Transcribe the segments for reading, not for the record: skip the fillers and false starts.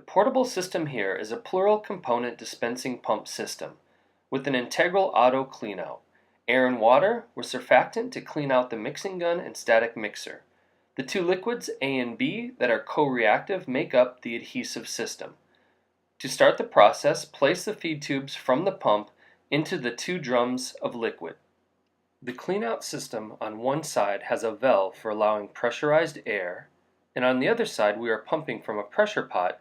portable system here is a plural component dispensing pump system with an integral auto cleanout. Air and water with surfactant to clean out the mixing gun and static mixer. The two liquids A and B that are co-reactive make up the adhesive system. To start the process, place the feed tubes from the pump into the two drums of liquid. The cleanout system on one side has a valve for allowing pressurized air, and on the other side we are pumping from a pressure pot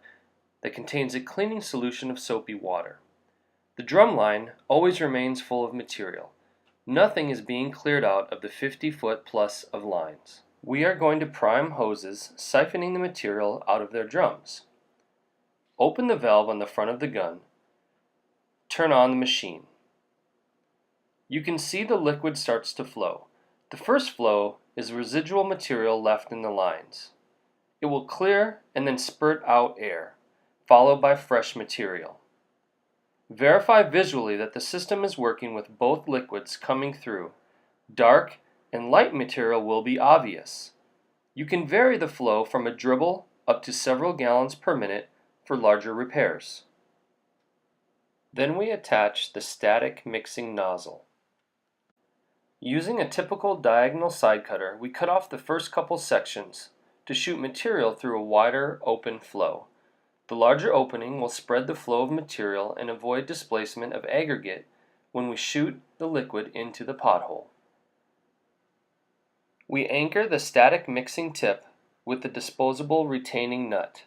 that contains a cleaning solution of soapy water. The drum line always remains full of material. Nothing is being cleared out of the 50-foot plus of lines. We are going to prime hoses, siphoning the material out of their drums. Open the valve on the front of the gun. Turn on the machine. You can see the liquid starts to flow. The first flow is residual material left in the lines. It will clear and then spurt out air, followed by fresh material. Verify visually that the system is working with both liquids coming through. Dark and light material will be obvious. You can vary the flow from a dribble up to several gallons per minute for larger repairs. Then we attach the static mixing nozzle. Using a typical diagonal side cutter, we cut off the first couple sections to shoot material through a wider open flow. The larger opening will spread the flow of material and avoid displacement of aggregate when we shoot the liquid into the pothole. We anchor the static mixing tip with the disposable retaining nut.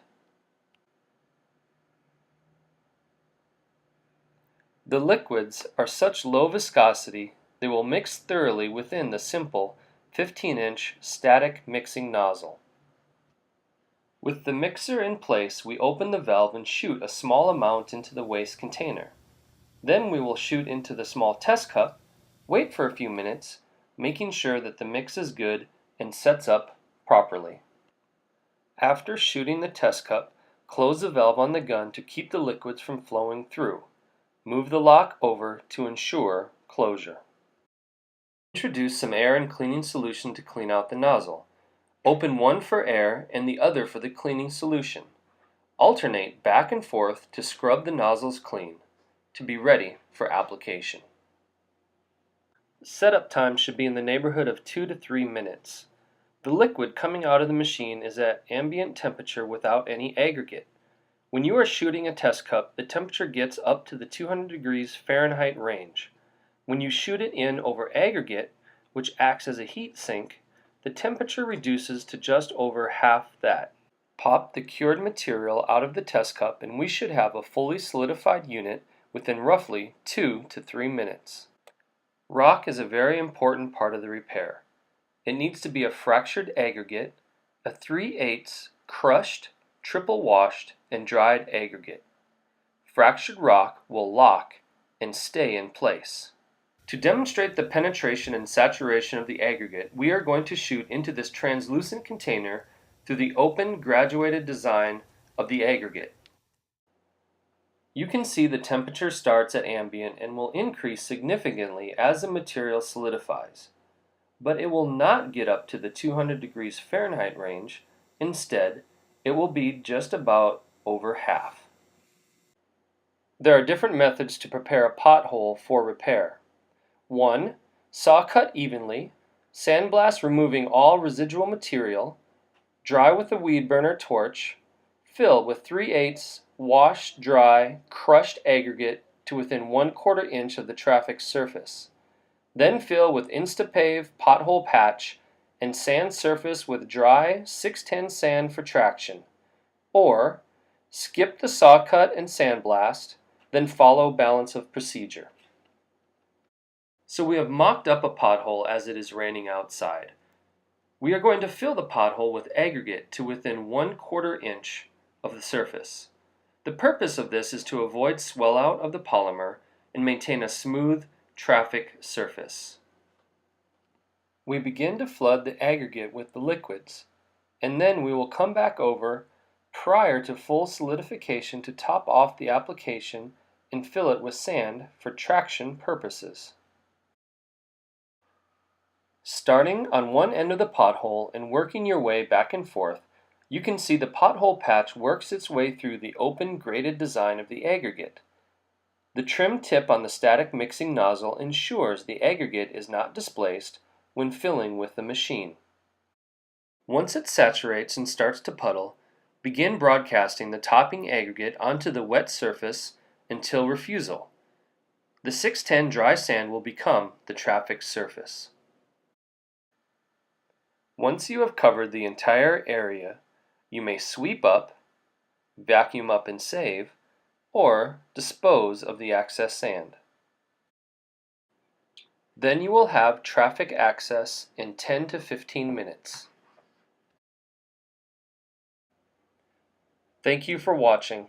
The liquids are such low viscosity they will mix thoroughly within the simple 15-inch static mixing nozzle. With the mixer in place, we open the valve and shoot a small amount into the waste container. Then we will shoot into the small test cup, wait for a few minutes, making sure that the mix is good and sets up properly. After shooting the test cup, close the valve on the gun to keep the liquids from flowing through. Move the lock over to ensure closure. Introduce some air and cleaning solution to clean out the nozzle. Open one for air and the other for the cleaning solution. Alternate back and forth to scrub the nozzles clean, to be ready for application. Setup time should be in the neighborhood of 2 to 3 minutes. The liquid coming out of the machine is at ambient temperature without any aggregate. When you are shooting a test cup, the temperature gets up to the 200 degrees Fahrenheit range. When you shoot it in over aggregate, which acts as a heat sink, the temperature reduces to just over half that. Pop the cured material out of the test cup and we should have a fully solidified unit within roughly 2 to 3 minutes. Rock is a very important part of the repair. It needs to be a fractured aggregate, a 3/8 crushed, triple washed, and dried aggregate. Fractured rock will lock and stay in place. To demonstrate the penetration and saturation of the aggregate, we are going to shoot into this translucent container through the open graduated design of the aggregate. You can see the temperature starts at ambient and will increase significantly as the material solidifies, but it will not get up to the 200 degrees Fahrenheit range. Instead, it will be just about over half. There are different methods to prepare a pothole for repair. 1. Saw cut evenly, sandblast removing all residual material, dry with a weed burner torch, fill with 3/8 washed, dry, crushed aggregate to within 1/4 inch of the traffic surface. Then fill with Insta Pave Pothole patch and sand surface with dry 610 sand for traction. Or skip the saw cut and sandblast, then follow balance of procedure. So we have mocked up a pothole as it is raining outside. We are going to fill the pothole with aggregate to within 1/4 inch of the surface. The purpose of this is to avoid swell out of the polymer and maintain a smooth traffic surface. We begin to flood the aggregate with the liquids, and then we will come back over prior to full solidification to top off the application and fill it with sand for traction purposes. Starting on one end of the pothole and working your way back and forth, You can see the pothole patch works its way through the open graded design of the aggregate. The trim tip on the static mixing nozzle ensures the aggregate is not displaced when filling with the machine. Once it saturates and starts to puddle, begin broadcasting the topping aggregate onto the wet surface until refusal. The 610 dry sand will become the traffic surface. Once you have covered the entire area, you may sweep up, vacuum up and save, or dispose of the excess sand. Then you will have traffic access in 10 to 15 minutes. Thank you for watching.